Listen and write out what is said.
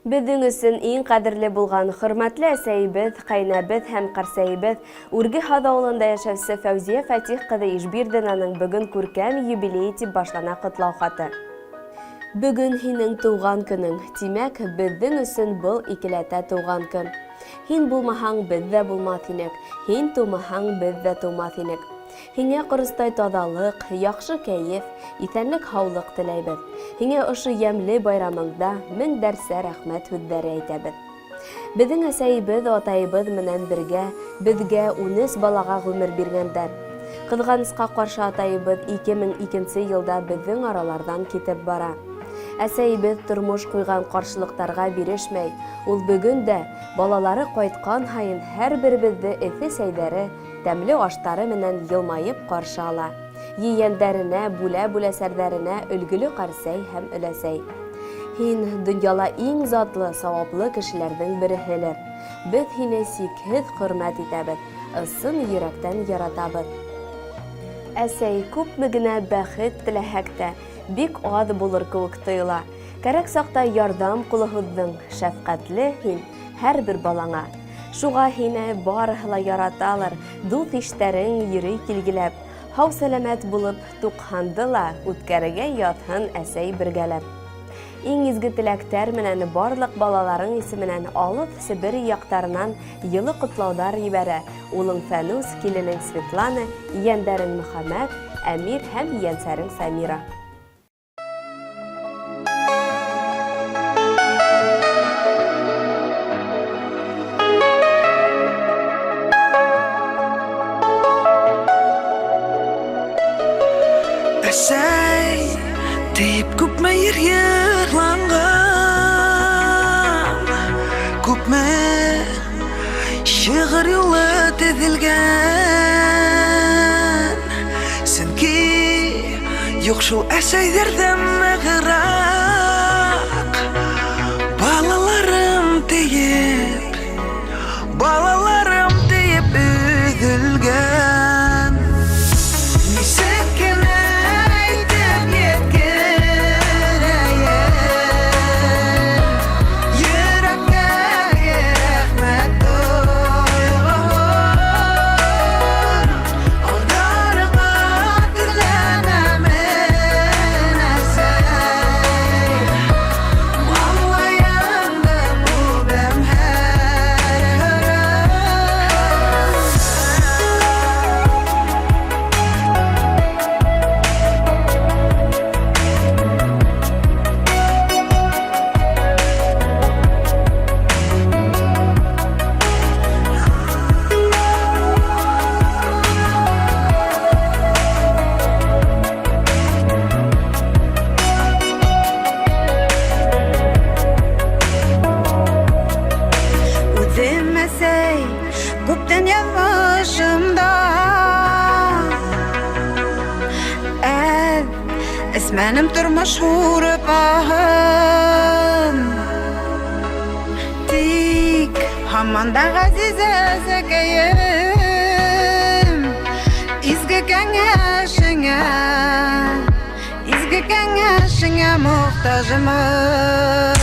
Безнең өсөн иң кадерле булган хөрмәтле әсәйбез, кайнабыз һәм карсәйбез, Үрге Хада авылында яшәүче Фәүзия Фатих кызы Ишбирдинаның бүген күркәм юбилей дип башлана котлау хаты. Бүген һинең туган көнең, тимәк, безнең өсөн был икеләтә туган көн. Һин булмаһаң, без дә булмас инек, һин тумаһаң, без дә тумас инек. Һиңә корыстай тазалык, яхшы кәеф, исәнлек һаулык теләйбез. Һиңә ошо ямьле байрамыңда мең дәрсә рәхмәт һүзләре әйтәбез. Безнең әсәйбез, атайыбыз менән бергә безгә 13 балага гомер биргәндәр. Кызганыска каршы атайыбыз 2002 елда безнең аралардан китеп бара. Әсәйбез тормыш куйган каршылыктарга бирешмәй. Ул бүген дә балалары кайткан һайын һәрберебезне эфе сәйдәре, тәмле аштары менән елмаеп каршы ала. Йиендәренә, бүлә сәрдәренә өлгеле карсәй һәм өләсәй. Һин дөньяла иң затлы, саваплы кешеләрнең береһелер. Без һине сикһез хөрмәт итәбез, ысын йөрәктән яратабыз. Әсәй, күпме генә бәхет теләһәк тә, бик аз булыр кеүек тоела. Кәрәк сакта ярдәм кулы һуздың, шәфкатьле һин һәрбер балаңа. Шуға һине барыһы ла яраталар, дуҫ-иштәрең йөрөй килгеләп. Һау-сәләмәт булып туҡһанды ла, үткәрергә ятһын әсәй бергәләп. Иң изге теләктәр менән барлык балаларың исеменән алып Себер яҡтарынан йылы ҡотлауҙар ебәрә. Улың Фәнүс, киленең Светлана, йәндәрең Мөхәммәт, Әмир һәм йәнсәрең Самира. Әсәй, тип күпме йырланған, күпме шиғыр юлы тезелгән. Сөнки юк шул әсәйҙәрҙән нығыраҡ. Балаларым тейеп өҙөлгән. Күптән яҙмышымда әсмәнем тормош һурып аһын. Тик һаман да ғәзизә әсәкәйем, изге кәңәшеңә мохтажмын.